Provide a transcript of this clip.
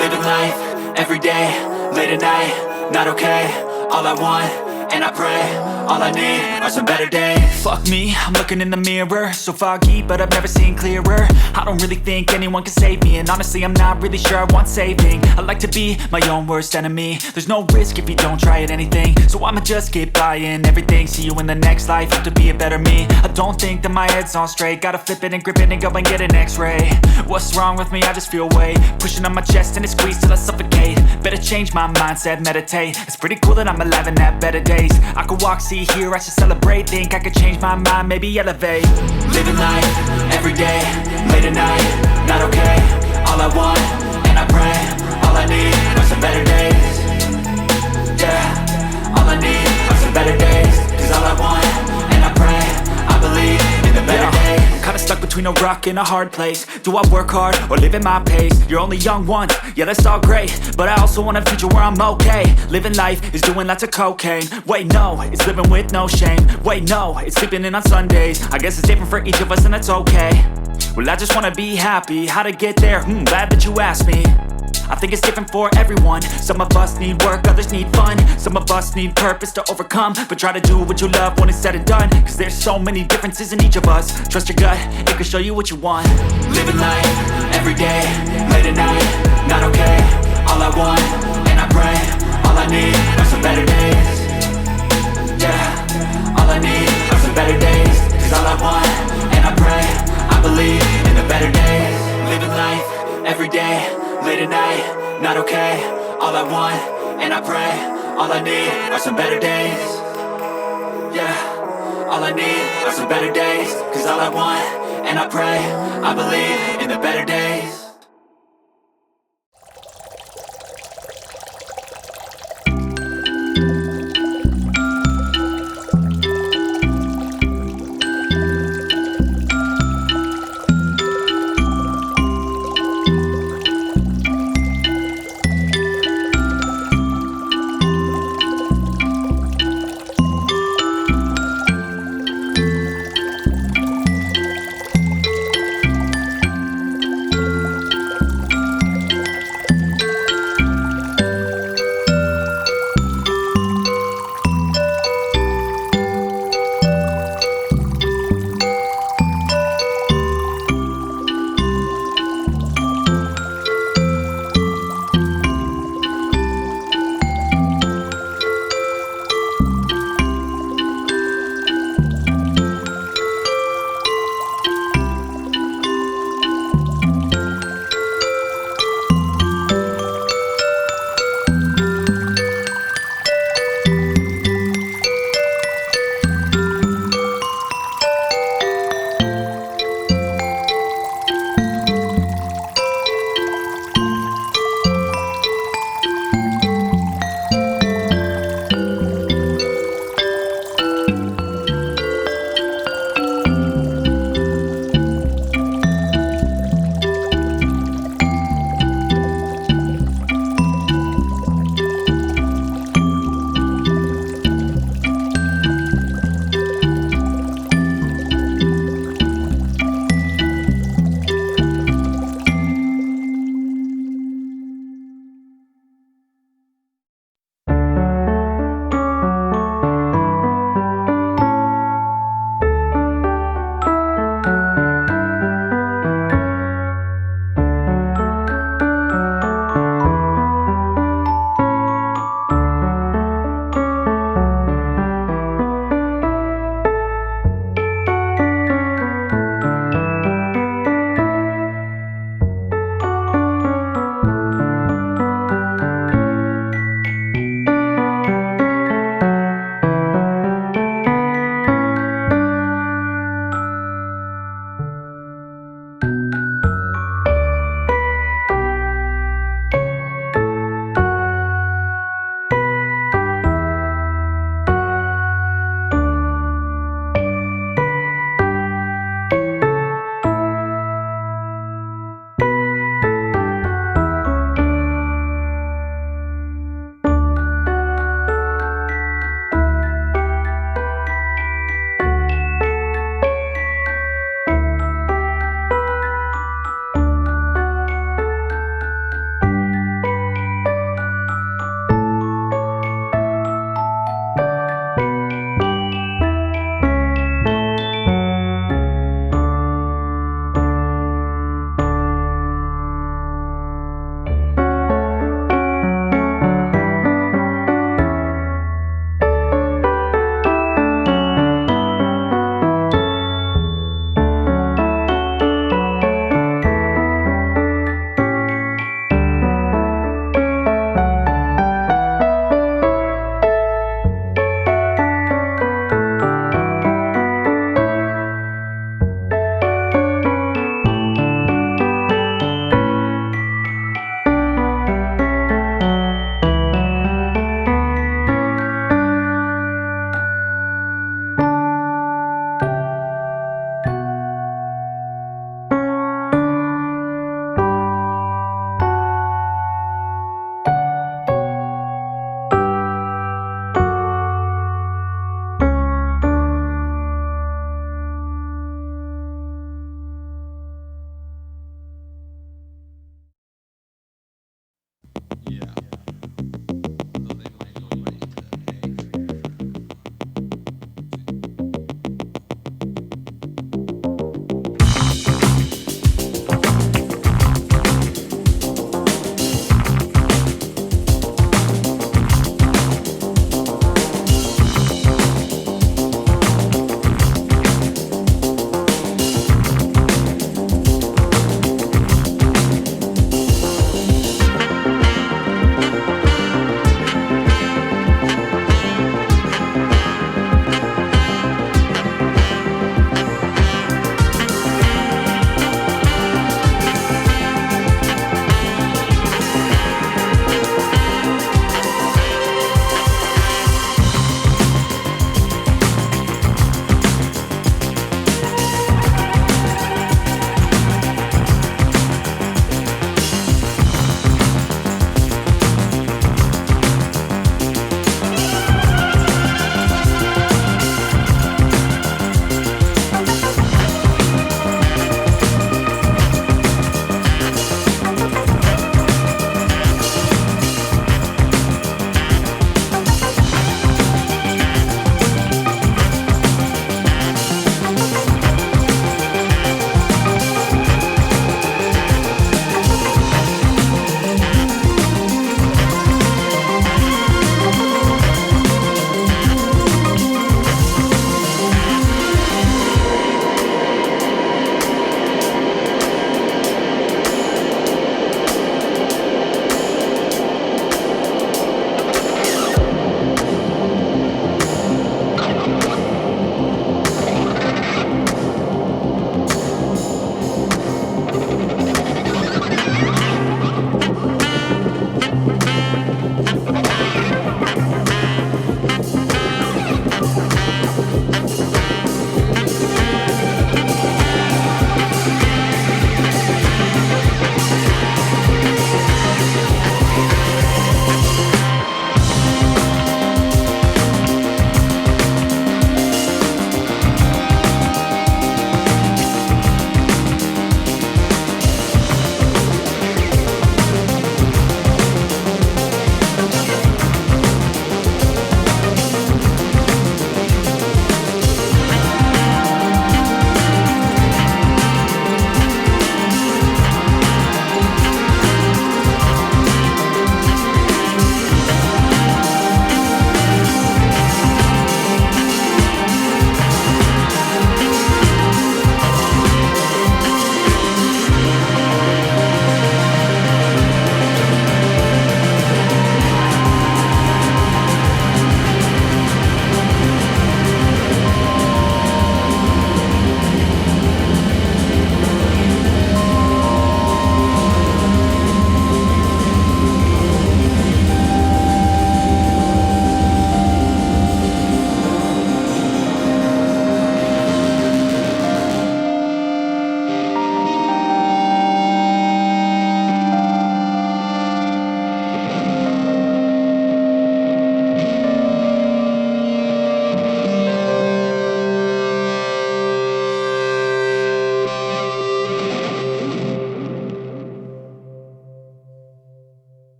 Living life, everyday, late at night, not okay. All I want, and I pray, all I need are some better days. Fuck me, I'm looking in the mirror, so foggy, but I've never seen clearer. I don't really think anyone can save me, and honestly I'm not really sure I want saving. I like to be my own worst enemy. There's no risk if you don't try at anything, so I'ma just keep buying everything. See you in the next life, hope to be a better me. I don't think that my head's on straight, gotta flip it and grip it and go and get an x-ray. What's wrong with me? I just feel weight pushing on my chest and it squeezes till I suffocate. Better change my mindset, meditate. It's pretty cool that I'm alive and have better days. I could walk, see, hear, I should celebrate. Think I could change my mind, maybe elevate. Living life, everyday, late at night, not okay. All I want, and I pray, all I need are some better days. Yeah, all I need are some better days. Cause all I want, and I pray, I believe in the better days. Kinda stuck between a rock and a hard place. Do I work hard or live at my pace? You're only young once, yeah that's all great, but I also want a future where I'm okay. Living life is doing lots of cocaine. Wait no, it's living with no shame. Wait no, it's sleeping in on Sundays. I guess it's different for each of us and that's okay. Well I just wanna be happy, how to get there? Glad that you asked me. I think it's different for everyone. Some of us need work, others need fun. Some of us need purpose to overcome. But try to do what you love when it's said and done. Cause there's so many differences in each of us. Trust your gut, it can show you what you want. Living life, everyday, late at night, not okay. All I want, and I pray, all I need are some better days. Yeah, all I need are some better days. Cause all I want, and I pray, I believe in the better days. Living life, everyday, late at night, not okay. All I want, and I pray, all I need are some better days. Yeah, all I need are some better days. Cause all I want, and I pray, I believe in the better days.